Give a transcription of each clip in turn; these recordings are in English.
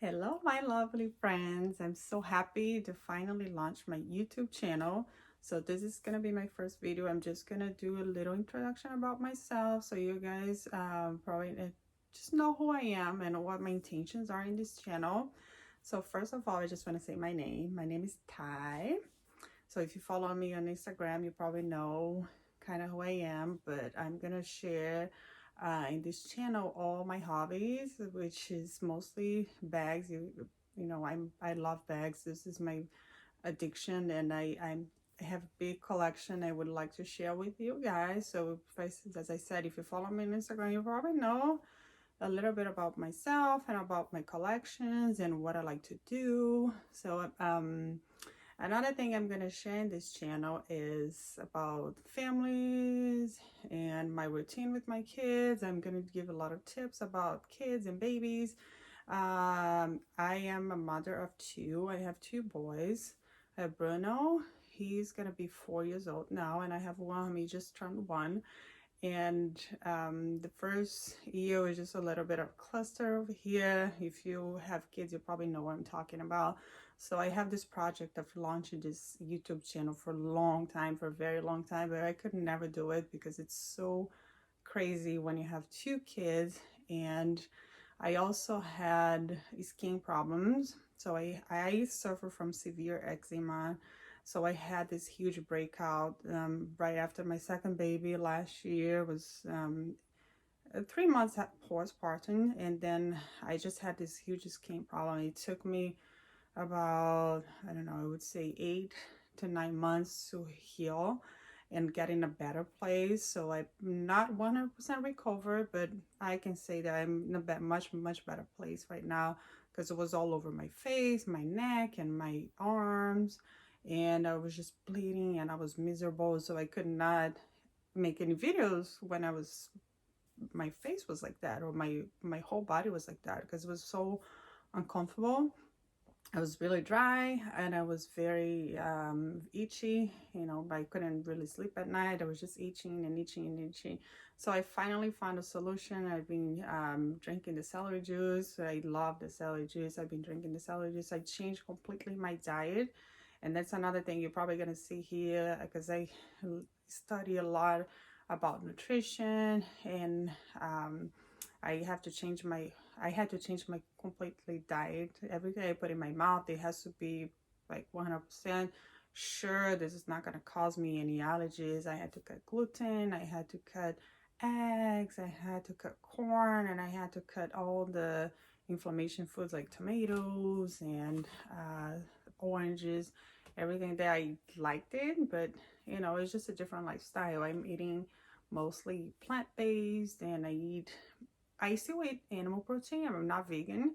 Hello, my lovely friends. I'm so happy to finally launch my YouTube channel. So this is going to be my first video. I'm just going to do a little introduction about myself so you guys probably just know who I am and what my intentions are in this channel. So first of all, I just want to say my name. My name is Ty. So if you follow me on Instagram, you probably know kind of who I am, but I'm going to share in this channel all my hobbies, which is mostly bags. You know, I love bags. This is my addiction, and I have a big collection I would like to share with you guys. So as I said, if you follow me on Instagram, you probably know a little bit about myself and about my collections and what I like to do. So another thing I'm going to share in this channel is about families and my routine with my kids. I'm going to give a lot of tips about kids and babies. I am a mother of two. I have two boys. I have Bruno. He's going to be 4 years old now, and I have one. He just turned one. And the first year was just a little bit of cluster over here. If you have kids, you probably know what I'm talking about. So I have this project of launching this YouTube channel for a long time, for a very long time, but I could never do it because it's so crazy when you have two kids. And I also had skin problems. So I suffer from severe eczema. So I had this huge breakout right after my second baby last year. Was 3 months postpartum, and then I just had this huge skin problem. It took me about, I don't know, I would say 8 to 9 months to heal and get in a better place. So I'm not 100% recovered, but I can say that I'm in a much better place right now, because it was all over my face, my neck, and my arms, and I was just bleeding and I was miserable. So I could not make any videos when my face was like that, or my whole body was like that, because it was so uncomfortable. I was really dry and I was very itchy, you know, I couldn't really sleep at night. I was just itching and itching and itching. So I finally found a solution. I've been drinking the celery juice. I love the celery juice. I've been drinking the celery juice. I changed completely my diet. And that's another thing you're probably going to see here, because I study a lot about nutrition, and I have to change my I had to change my completely diet. Everything I put in my mouth, it has to be like 100% sure this is not going to cause me any allergies. I had to cut gluten, I had to cut eggs, I had to cut corn, and I had to cut all the inflammation foods like tomatoes and oranges, everything that I liked it, but you know, it's just a different lifestyle. I'm eating mostly plant-based, and I still eat animal protein. I'm not vegan.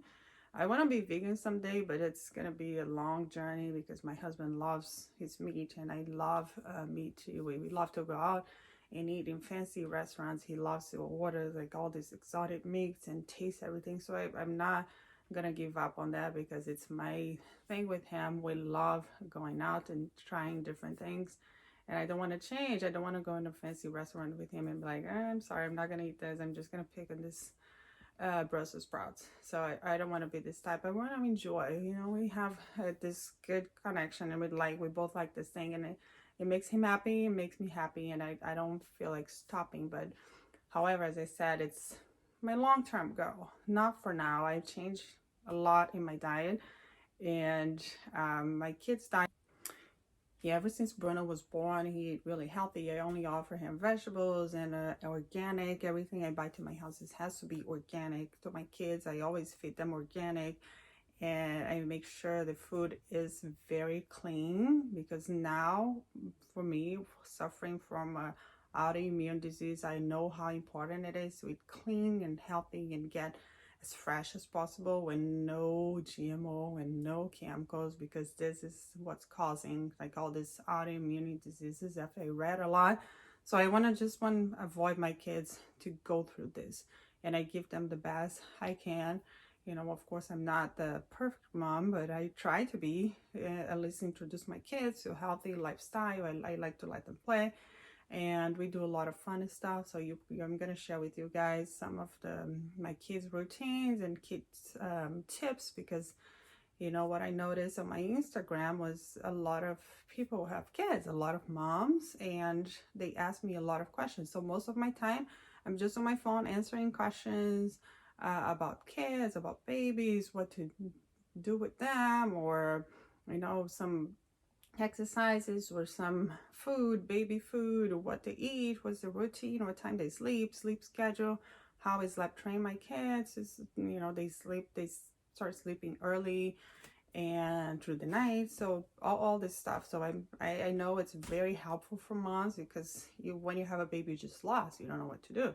I want to be vegan someday, but it's going to be a long journey because my husband loves his meat, and I love meat too. We love to go out and eat in fancy restaurants. He loves to order like all these exotic meats and taste everything. So I'm not going to give up on that, because it's my thing with him. We love going out and trying different things. And I don't want to change. I don't want to go in a fancy restaurant with him and be like, I'm sorry, I'm not going to eat this. I'm just going to pick on this Brussels sprouts. So I don't want to be this type. I want to enjoy. You know, we have this good connection, and we both like this thing, and it makes him happy. It makes me happy, and I don't feel like stopping. But however, as I said, it's my long-term goal, not for now. I've changed a lot in my diet, and my kids' diet. Yeah, ever since Bruno was born, he ate really healthy. I only offer him vegetables and organic. Everything I buy to my house has to be organic. To my kids, I always feed them organic, and I make sure the food is very clean, because now, for me, suffering from autoimmune disease, I know how important it is to eat clean and healthy and get as fresh as possible with no GMO and no chemicals, because this is what's causing like all this autoimmune diseases after I read a lot. So I want to avoid my kids to go through this, and I give them the best I can. You know, of course, I'm not the perfect mom, but I try to be, at least introduce my kids to a healthy lifestyle. I like to let them play. and we do a lot of fun stuff. So I'm gonna share with you guys some of my kids' routines and kids tips, because you know what I noticed on my Instagram was a lot of people have kids, a lot of moms, and they ask me a lot of questions. So most of my time, I'm just on my phone answering questions about kids, about babies, what to do with them, or you know, some exercises or some food, baby food, or what to eat, what's the routine, what time they sleep, sleep schedule, how I sleep train my kids. Is, you know, they start sleeping early and through the night, so all this stuff. So I know it's very helpful for moms, because when you have a baby, you're just lost, you don't know what to do,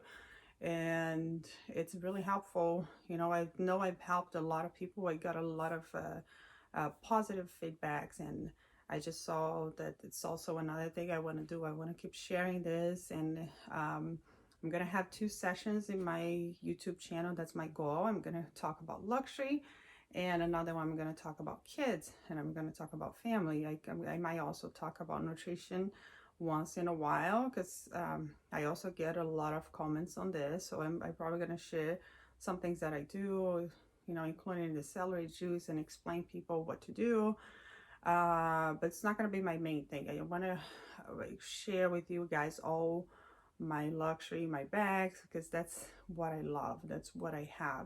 and it's really helpful. You know, I know I've helped a lot of people. I got a lot of positive feedbacks, and I just saw that it's also another thing I want to do. I want to keep sharing this, and I'm gonna have 2 sessions in my YouTube channel. That's my goal. I'm gonna talk about luxury, and another one I'm gonna talk about kids, and I'm gonna talk about family. I might also talk about nutrition once in a while, because I also get a lot of comments on this. So I'm probably gonna share some things that I do, you know, including the celery juice, and explain people what to do. But it's not going to be my main thing. I want to share with you guys all my luxury, my bags, because that's what I love. That's what I have.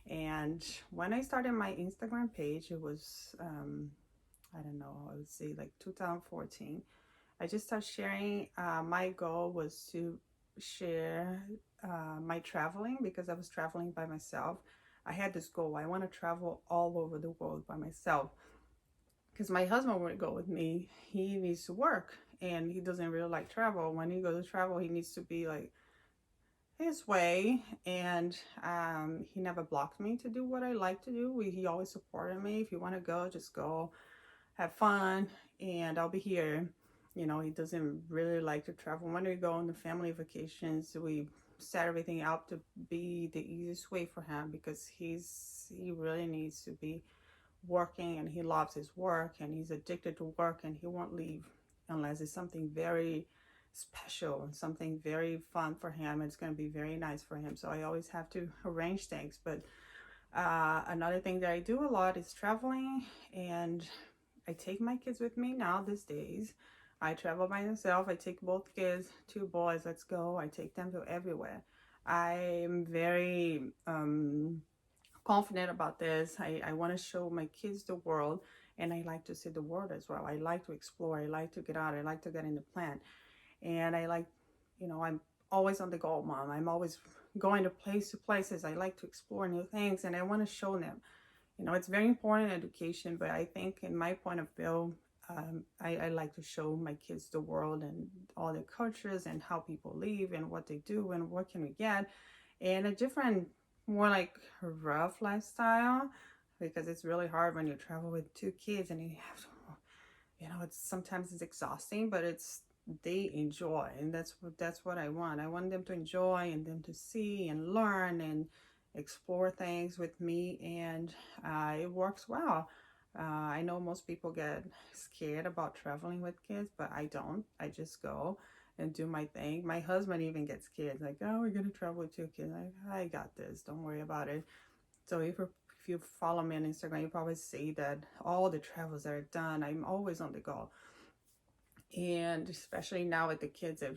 And when I started my Instagram page, it was, I don't know, I would say like 2014. I just started sharing. My goal was to share my traveling, because I was traveling by myself. I had this goal. I want to travel all over the world by myself, because my husband wouldn't go with me. He needs to work, and he doesn't really like travel. When he goes to travel, he needs to be like his way, and he never blocked me to do what I like to do. He always supported me. If you want to go, just go, have fun, and I'll be here. You know, he doesn't really like to travel. When we go on the family vacations, we set everything up to be the easiest way for him, because he really needs to be working, and he loves his work, and he's addicted to work, and he won't leave unless it's something very special and something very fun for him. It's going to be very nice for him. So I always have to arrange things. But another thing that I do a lot is traveling, and I take my kids with me now these days. I travel by myself. I take both kids, 2 boys, let's go. I take them to everywhere. I'm very confident about this. I want to show my kids the world, and I like to see the world as well. I like to explore. I like to get out. I like to get in the plan. And I like, you know, I'm always on the go, mom. I'm always going to places. I like to explore new things, and I want to show them. You know, it's very important in education, but I think in my point of view, I like to show my kids the world and all the cultures, and how people live, and what they do, and what can we get, and a different, more like rough lifestyle, because it's really hard when you travel with 2 kids, and you have to, you know, it's exhausting, but they enjoy, and that's what I want. I want them to enjoy, and them to see and learn and explore things with me, and it works well. I know most people get scared about traveling with kids, but I don't. I just go and do my thing. My husband even gets scared, like, oh, we're gonna travel with 2 kids. I got this, don't worry about it. So if you follow me on Instagram, you probably see that all the travels that I've done, I'm always on the go. And especially now with the kids at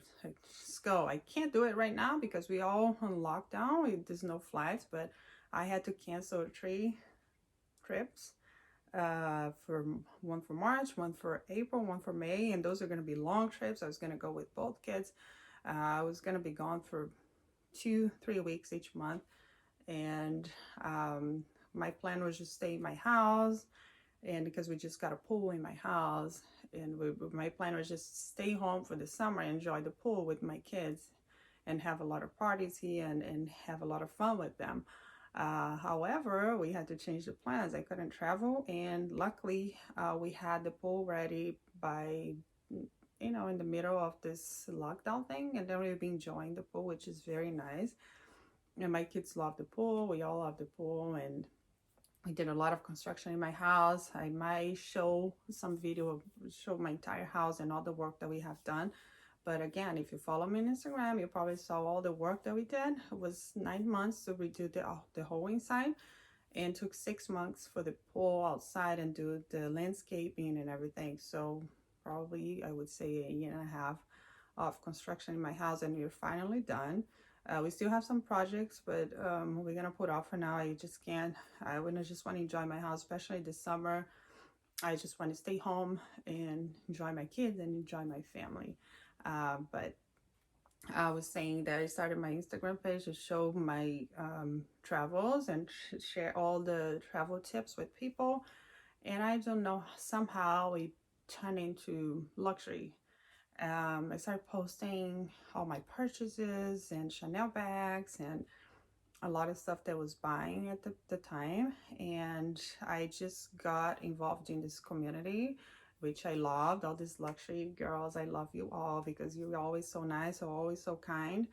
school, I can't do it right now because we all on lockdown. There's no flights, but I had to cancel 3 trips, for one for March, one for April, one for May, and those are going to be long trips. I was going to go with both kids. I was going to be gone for 2-3 weeks each month, and my plan was just stay in my house, and because we just got a pool in my house, and my plan was just stay home for the summer, enjoy the pool with my kids, and have a lot of parties here, and have a lot of fun with them. However, we had to change the plans. I couldn't travel, and luckily we had the pool ready by, you know, in the middle of this lockdown thing, and then we've been enjoying the pool, which is very nice. And my kids love the pool. We all love the pool, and I did a lot of construction in my house. I might show some video, show my entire house and all the work that we have done. But again, if you follow me on Instagram, you probably saw all the work that we did. It was 9 months to redo the whole inside, and took 6 months for the pool outside and do the landscaping and everything. So probably I would say a year and a half of construction in my house, and we're finally done. We still have some projects, but we're gonna put off for now. I just can't. I would just want to enjoy my house, especially this summer. I just want to stay home and enjoy my kids and enjoy my family. But I was saying that I started my Instagram page to show my travels and share all the travel tips with people. And I don't know, somehow it turned into luxury. I started posting all my purchases and Chanel bags and a lot of stuff that I was buying at the time. And I just got involved in this community, which I loved. All these luxury girls, I love you all because you're always so nice, always so kind.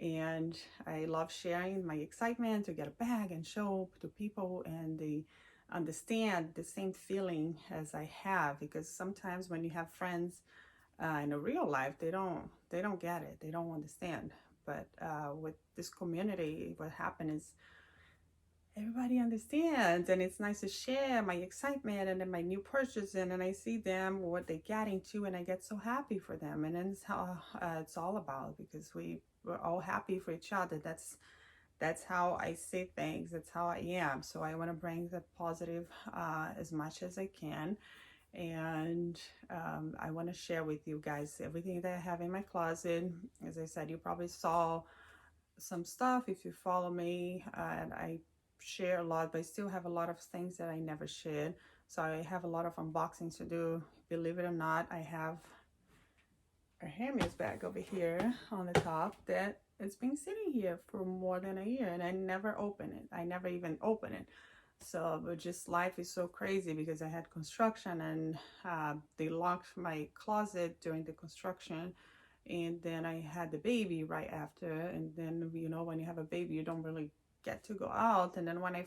And I love sharing my excitement to get a bag and show to people, and they understand the same feeling as I have. Because sometimes when you have friends in a real life, they don't get it, they don't understand. But with this community, what happened is everybody understands, and it's nice to share my excitement and then my new purchase, and then I see them what they're getting to, and I get so happy for them. And then it's how it's all about, because we're all happy for each other. That's how I see things, that's how I am. So I want to bring the positive as much as I can. And I want to share with you guys everything that I have in my closet. As I said, you probably saw some stuff if you follow me, and I share a lot, but I still have a lot of things that I never shared. So I have a lot of unboxings to do. Believe it or not, I have a Hermes bag over here on the top that it's been sitting here for more than a year, and I never open it. I never even open it. So, but just life is so crazy because I had construction, and they locked my closet during the construction, and then I had the baby right after. And then, you know, when you have a baby, you don't really get to go out. And then when I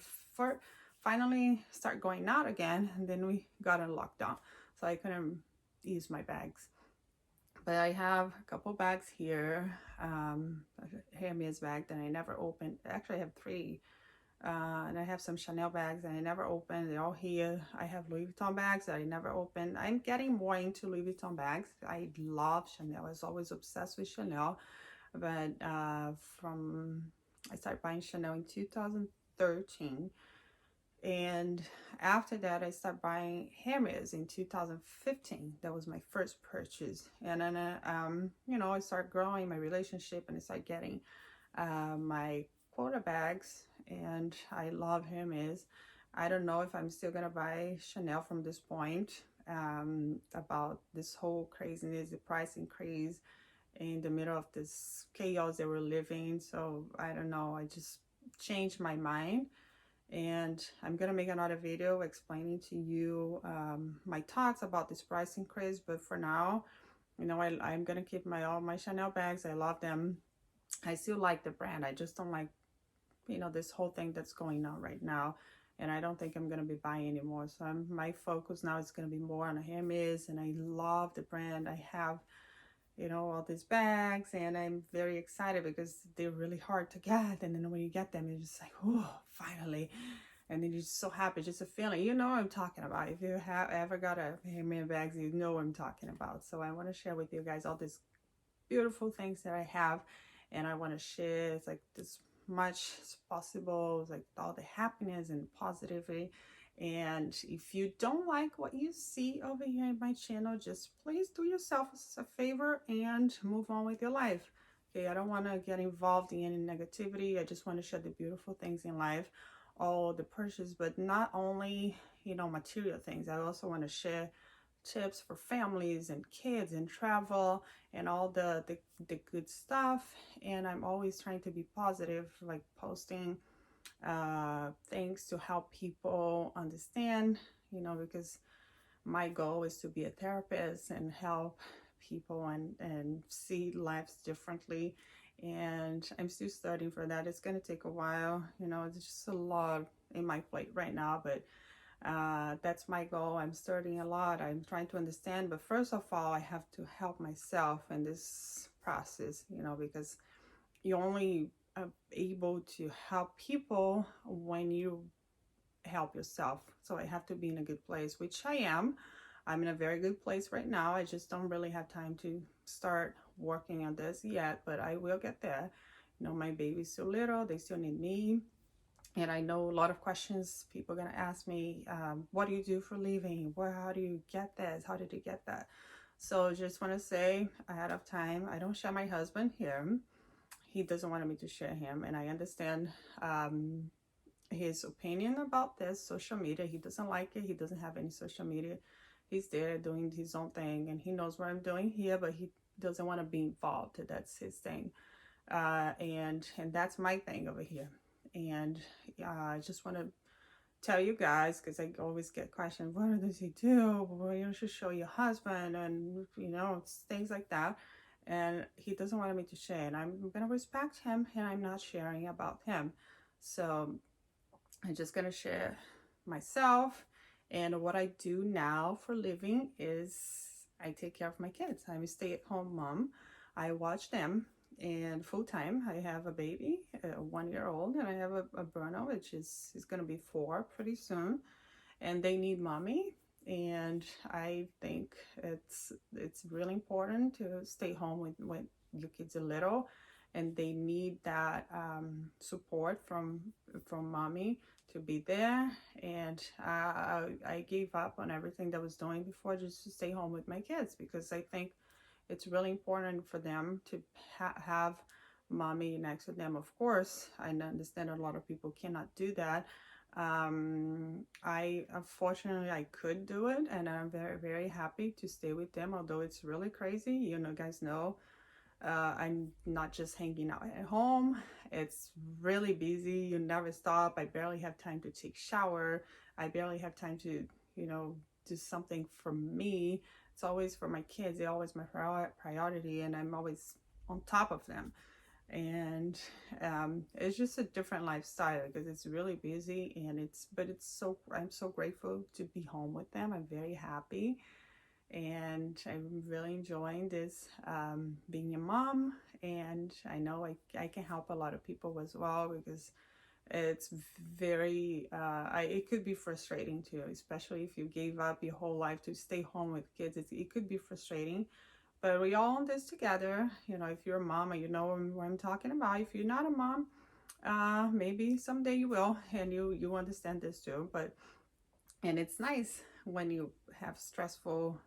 finally start going out again, and then we got a lockdown, so I couldn't use my bags. But I have a couple bags here, a Hermes bag that I never opened. Actually, I have three. And I have some Chanel bags that I never opened. They're all here. I have Louis Vuitton bags that I never opened. I'm getting more into Louis Vuitton bags. I love Chanel. I was always obsessed with Chanel. But I started buying Chanel in 2013. And after that, I started buying Hermes in 2015. That was my first purchase. And then, you know, I started growing my relationship, and I started getting my quota bags, and I love Hermes. I don't know if I'm still gonna buy Chanel from this point, about this whole craziness, the price increase in the middle of this chaos that we're living. So I don't know, I just changed my mind, and I'm gonna make another video explaining to you my thoughts about this price increase. But for now, you know, I'm gonna keep all my Chanel bags. I love them. I still like the brand. I just don't like, you know, this whole thing that's going on right now. And I don't think I'm going to be buying anymore. So my focus now is going to be more on a Hermes. And I love the brand. I have, you know, all these bags. And I'm very excited because they're really hard to get. And then when you get them, you're just like, oh, finally. And then you're just so happy. Just a feeling. You know what I'm talking about. If you have ever got a Hermes bags, you know what I'm talking about. So I want to share with you guys all these beautiful things that I have. And I want to share, it's like this much as possible. It's like all the happiness and positivity. And if you don't like what you see over here in my channel, just please do yourself a favor and move on with your life. Okay, I don't want to get involved in any negativity. I just want to share the beautiful things in life, all the purchases, but not only, you know, material things. I also want to share tips for families and kids and travel and all the good stuff. And I'm always trying to be positive, like posting things to help people understand, you know, because my goal is to be a therapist and help people and see lives differently. And I'm still studying for that. It's going to take a while, you know, it's just a lot in my plate right now. But That's my goal. I'm studying a lot. I'm trying to understand, but first of all, I have to help myself in this process, because you're only able to help people when you help yourself. So I have to be in a good place, which I am. I'm in a very good place right now. I just don't really have time to start working on this yet, but I will get there. My baby's still little, they still need me. And I know a lot of questions people are going to ask me, what do you do for a living? How do you get this? How did you get that? So just want to say ahead of time, I don't share my husband here. He doesn't want me to share him. And I understand his opinion about this social media. He doesn't like it. He doesn't have any social media. He's there doing his own thing, and he knows what I'm doing here, but he doesn't want to be involved. That's his thing. And that's my thing over here. And I just want to tell you guys, because I always get questions, what does he do? Well, you should show your husband, and things like that. And he doesn't want me to share, and I'm gonna respect him, and I'm not sharing about him. So I'm just gonna share myself. And what I do now for living is I take care of my kids. I'm a stay-at-home mom. I watch them, and full time. I have a baby, a 1 year old, and I have a Bruno, which is going to be 4 pretty soon, and they need mommy. And I think it's really important to stay home when your kids are little, and they need that support from mommy to be there. And I gave up on everything that I was doing before just to stay home with my kids, because I think it's really important for them to have mommy next to them. Of course, I understand a lot of people cannot do that. Unfortunately, I could do it, and I'm very, very happy to stay with them, although it's really crazy. Guys know, I'm not just hanging out at home. It's really busy. You never stop. I barely have time to take shower. I barely have time to, do something for me. It's always for my kids. They're always my priority, and I'm always on top of them. And it's just a different lifestyle because it's really busy, and I'm so grateful to be home with them. I'm very happy, and I'm really enjoying this, being a mom. And I know I can help a lot of people as well, because it's very it could be frustrating too, especially if you gave up your whole life to stay home with kids. It could be frustrating, but we all on this together. If you're a mom, you know what I'm talking about. If you're not a mom, maybe someday you will, and you understand this too. And it's nice when you have stressful,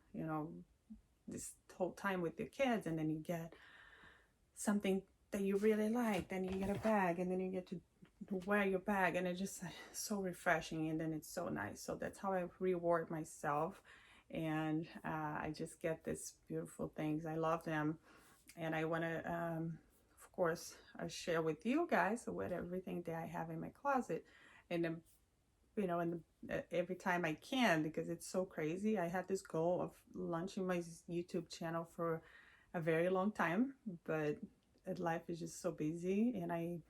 this whole time with your kids, and then you get something that you really like, then you get a bag, and then you get to wear your bag, and it's just so refreshing, and then it's so nice. So that's how I reward myself. And I just get these beautiful things. I love them, and I want to of course share with you guys with everything that I have in my closet. And then every time I can, because it's so crazy. I had this goal of launching my YouTube channel for a very long time, but life is just so busy. And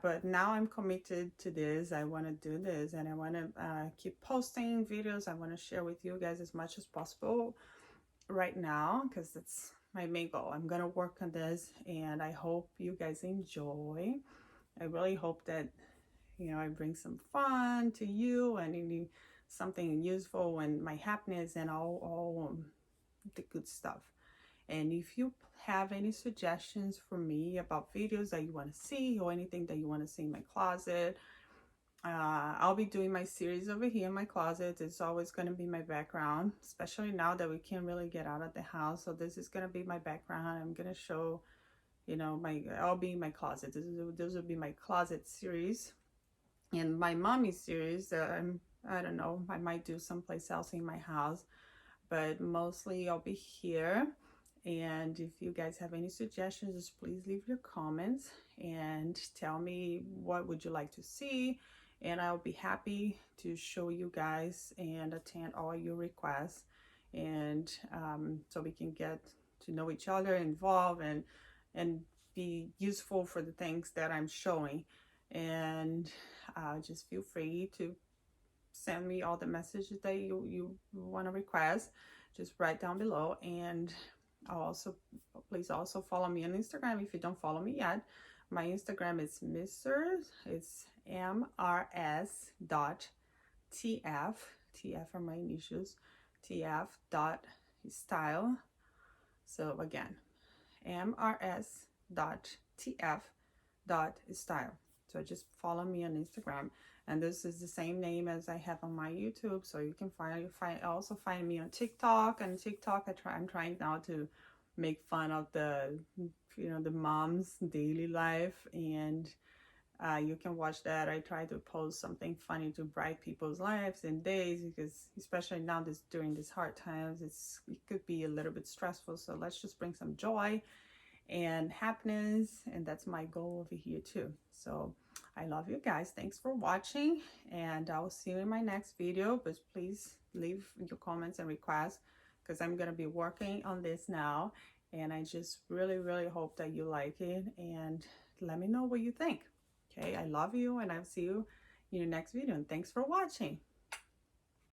but now I'm committed to this. I want to do this, and I want to keep posting videos. I want to share with you guys as much as possible right now, because that's my main goal. I'm gonna work on this, and I hope you guys enjoy. I really hope that I bring some fun to you, and something useful, and my happiness, and all the good stuff. And if you have any suggestions for me about videos that you want to see, or anything that you want to see in my closet, I'll be doing my series over here in my closet. It's always going to be my background, especially now that we can't really get out of the house. So this is going to be my background. I'm going to show, I'll be in my closet. This will be my closet series. And my mommy series, I don't know, I might do someplace else in my house, but mostly I'll be here. And if you guys have any suggestions, just please leave your comments and tell me what would you like to see, and I'll be happy to show you guys and attend all your requests. And so we can get to know each other, involved, and be useful for the things that I'm showing. And just feel free to send me all the messages that you want to request. Just write down below. And I'll also, please also follow me on Instagram if you don't follow me yet. My Instagram is it's mrs dot tf, tf are my initials, tf dot style. So again, mrs dot tf dot style. So just follow me on Instagram, and this is the same name as I have on my YouTube. So you can also find me on TikTok. And TikTok, I'm trying now to make fun of the the mom's daily life, and you can watch that. I try to post something funny to brighten people's lives and days, because especially now during these hard times, it could be a little bit stressful. So let's just bring some joy and happiness, and that's my goal over here too. So I love you guys. Thanks for watching, and I will see you in my next video. But please leave your comments and requests, because I'm gonna be working on this now, and I just really hope that you like it, and let me know what you think. Okay, I love you, and I'll see you in your next video, and thanks for watching.